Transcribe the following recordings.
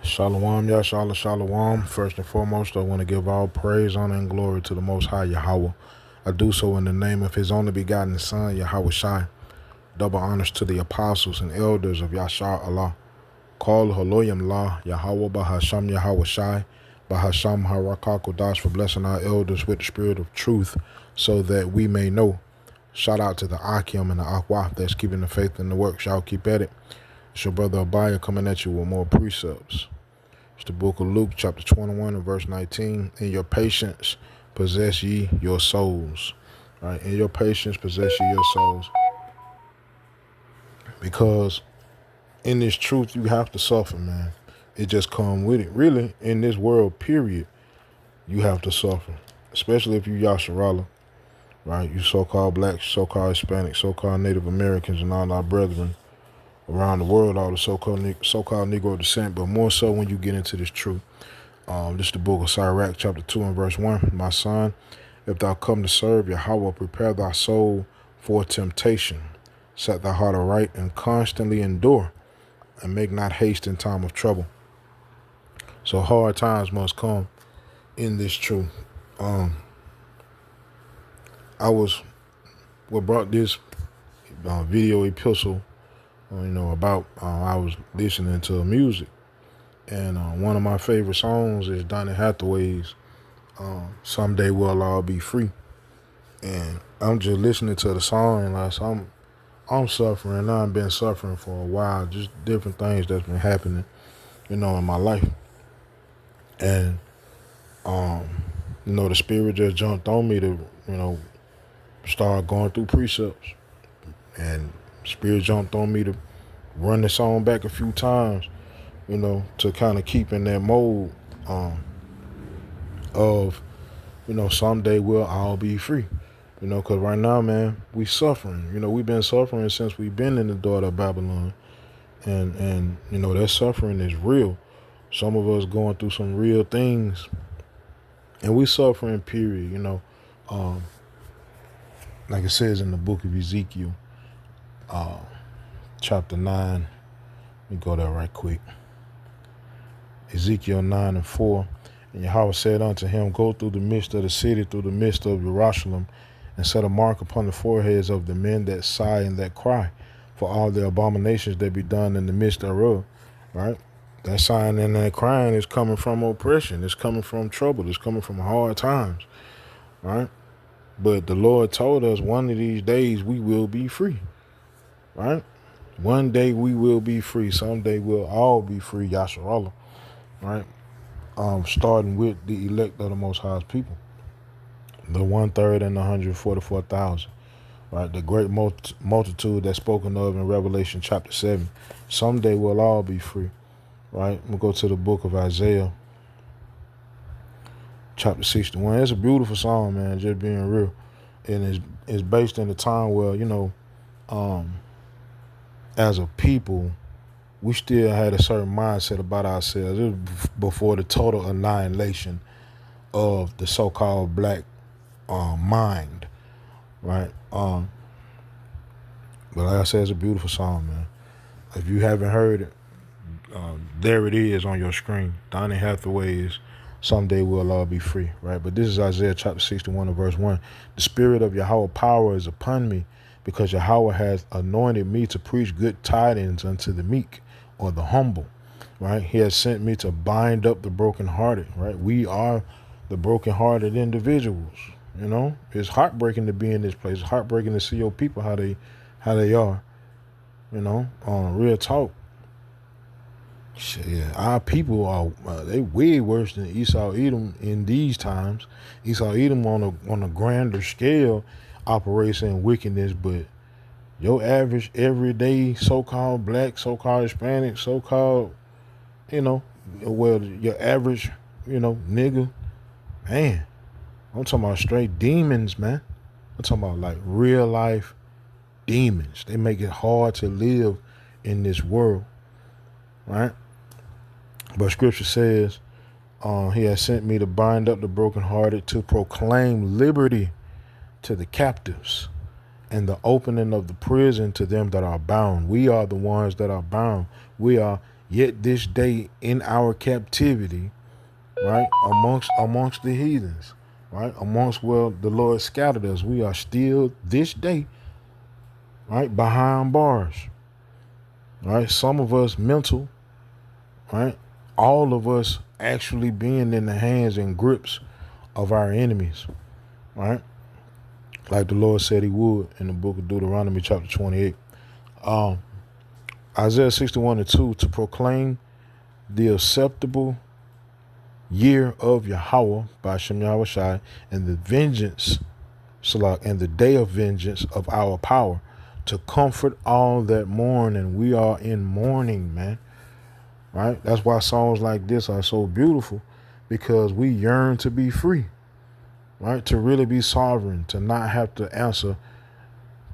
Shalom, Yashala, Shalom. First and foremost, I want to give all praise, honor, and glory to the Most High Yahweh. I do so in the name of His only begotten Son, Yahweh Shai. Double honors to the apostles and elders of Yashar Allah. Call Haloyam La, Yahweh Bahasham Yahweh Shai, Bahasham Harakakodash for blessing our elders with the spirit of truth so that we may know. Shout out to the Akim and the Akwaf that's keeping the faith in the work. Y'all keep at it. It's your brother Abaya coming at you with more precepts. It's the book of Luke, chapter 21 and verse 19. In your patience possess ye your souls. Right? In your patience possess ye your souls. Because in this truth, you have to suffer, man. It just come with it. Really, in this world, period, you have to suffer. Especially if you Yasharala, right? You so-called blacks, so-called Hispanics, so-called Native Americans, and all our brethren around the world, all the so-called Negro descent, but more so when you get into this truth. This is the book of Sirach, chapter 2 and verse 1. My son, if thou come to serve Yahweh, prepare thy soul for temptation. Set thy heart aright and constantly endure, and make not haste in time of trouble. So hard times must come in this truth. What brought this video epistle, about I was listening to music. And one of my favorite songs is Donny Hathaway's Someday We'll All Be Free. And I'm just listening to the song and like I'm suffering. I've been suffering for a while, just different things that's been happening, in my life. And the spirit just jumped on me to, start going through precepts. And spirit jumped on me to run the song back a few times, to kind of keep in that mode of, someday we'll all be free. Because right now, man, we suffering. We've been suffering since we've been in the daughter of Babylon. And that suffering is real. Some of us going through some real things. And we suffering, period, like it says in the book of Ezekiel, chapter 9. Let me go there right quick. Ezekiel 9 and 4. And Yahweh said unto him, go through the midst of the city, through the midst of Jerusalem, and set a mark upon the foreheads of the men that sigh and that cry, for all the abominations that be done in the midst thereof. Right? That sighing and that crying is coming from oppression. It's coming from trouble. It's coming from hard times. Right? But the Lord told us one of these days we will be free. Right? One day we will be free. Someday we'll all be free, Yasharallah. Right? Starting with the elect of the Most High's people. The 1/3 and the 144,000. Right? The great multitude that's spoken of in Revelation chapter 7. Someday we'll all be free. Right? We'll go to the book of Isaiah chapter 61. It's a beautiful song, man, just being real. And it's based in a time where, as a people, we still had a certain mindset about ourselves. It was before the total annihilation of the so-called black mind, right? But like I said, it's a beautiful song, man. If you haven't heard it, there it is on your screen. Donny Hathaway's Someday We'll All Be Free, right? But this is Isaiah chapter 61 and verse 1. The spirit of Yahweh power is upon me, because Yahweh has anointed me to preach good tidings unto the meek, or the humble, right? He has sent me to bind up the brokenhearted, right? We are the brokenhearted individuals, It's heartbreaking to be in this place. It's heartbreaking to see your people how they are, real talk. Shit, yeah, our people are they way worse than Esau Edom in these times. Esau Edom on a grander scale operates in wickedness, but your average everyday so-called black, so-called Hispanic, so-called, your average, nigga, man, I'm talking about straight demons, man. I'm talking about like real life demons. They make it hard to live in this world, right? But scripture says, he has sent me to bind up the brokenhearted, to proclaim liberty to the captives, and the opening of the prison to them that are bound. We are the ones that are bound. We are yet this day in our captivity, right, amongst the heathens, right, amongst where the Lord scattered us, we are still this day, right, behind bars, right. Some of us mental, right, all of us actually being in the hands and grips of our enemies, right, like the Lord said He would in the book of Deuteronomy chapter 28. Isaiah 61:2, to proclaim the acceptable year of Yahweh by Shem Yahweh Shai, and the vengeance, Salak, and the day of vengeance of our power, to comfort all that mourn. And we are in mourning, man. Right? That's why songs like this are so beautiful, because we yearn to be free, right? To really be sovereign, to not have to answer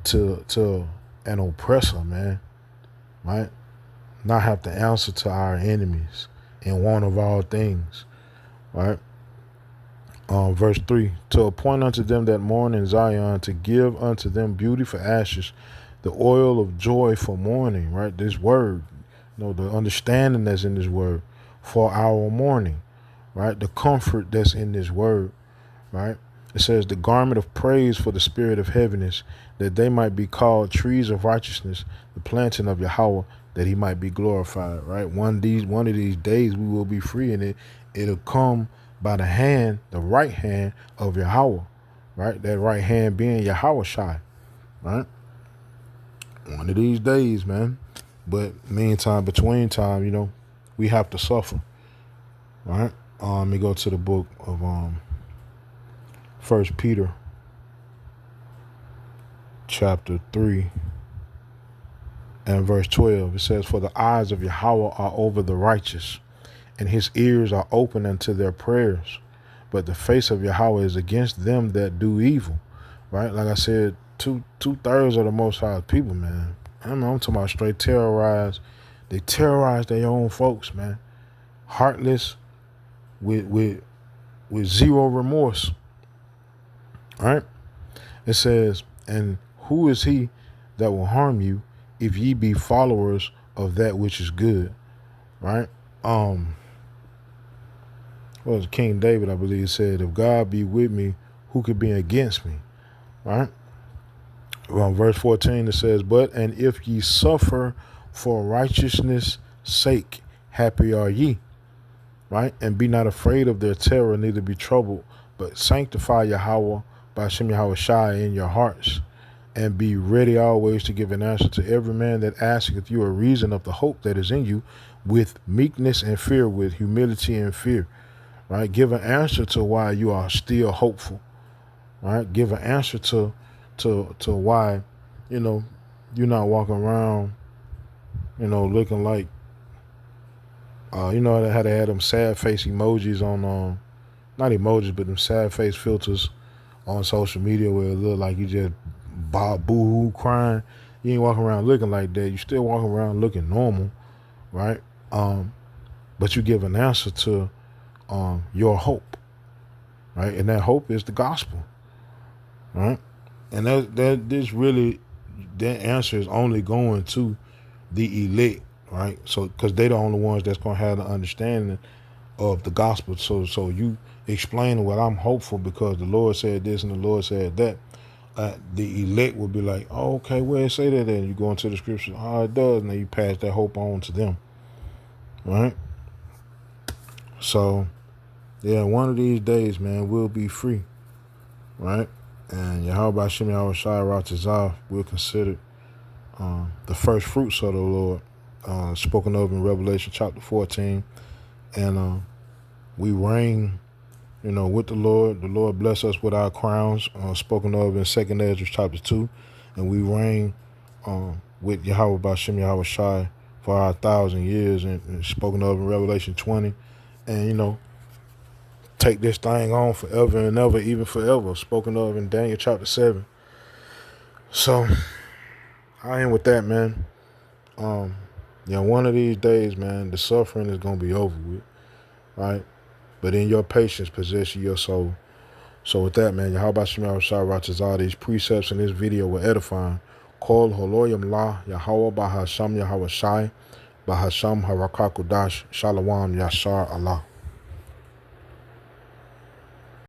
to an oppressor, man. Right? Not have to answer to our enemies in one of all things. Right? Verse 3, to appoint unto them that mourn in Zion, to give unto them beauty for ashes, the oil of joy for mourning, right? This word, the understanding that's in this word for our mourning, right? The comfort that's in this word, right? It says the garment of praise for the spirit of heaviness, that they might be called trees of righteousness, the planting of Yahweh, that He might be glorified, right? One of these days we will be free, and it'll come by the right hand of Yahweh, right? That right hand being Yahweh Shai, right? One of these days, man. But meantime, between time, we have to suffer, right? Let me go to the book of 1 Peter chapter 3 and verse 12. It says, for the eyes of Yahweh are over the righteous, and His ears are open unto their prayers. But the face of Yahweh is against them that do evil. Right? Like I said, two-thirds of the Most High people, man. I'm talking about straight terrorize. They terrorize their own folks, man. Heartless, with zero remorse. All right? It says, and who is he that will harm you if ye be followers of that which is good? Right? Well, King David, I believe, said, if God be with me, who could be against me? Right? Well, verse 14, it says, and if ye suffer for righteousness' sake, happy are ye. Right? And be not afraid of their terror, neither be troubled, but sanctify Yahweh by Shem Yahweh Shai in your hearts, and be ready always to give an answer to every man that asketh you a reason of the hope that is in you, with meekness and fear, with humility and fear. Right? Give an answer to why you are still hopeful. Right? Give an answer to why, you're not walking around, looking like, how they had them sad face emojis on, not emojis, but them sad face filters on social media where it look like you just boo-hoo crying. You ain't walking around looking like that. You still walking around looking normal, right? But you give an answer to your hope, right? And that hope is the gospel, right? And that answer is only going to the elect, right? So, because they're the only ones that's going to have the understanding of the gospel. So you explain what I'm hopeful because the Lord said this and the Lord said that. The elect will be like, oh, okay, where it say that? And you go into the scripture, oh, it does, and then you pass that hope on to them, right? So, yeah, one of these days, man, we'll be free, right? And Yahweh Shem Yahweh Shai Ratazah will consider the first fruits of the Lord, spoken of in Revelation chapter 14. And we reign, with the Lord. The Lord bless us with our crowns, spoken of in 2nd Ezra chapter 2. And we reign with Yahweh Bashem Yahweh Shai for our 1,000 years, and spoken of in Revelation 20. And, take this thing on forever and ever, even forever, spoken of in Daniel chapter 7. So, I am with that, man. One of these days, man, the suffering is going to be over with, right? But in your patience, possess your soul. So with that, man, Yahweh Shemar Shah these precepts in this video were edifying. Call Holoyam La, Yahweh Bahasham Yahweh Shai, Bahasham Harakakudash Shalawam Yashar Allah.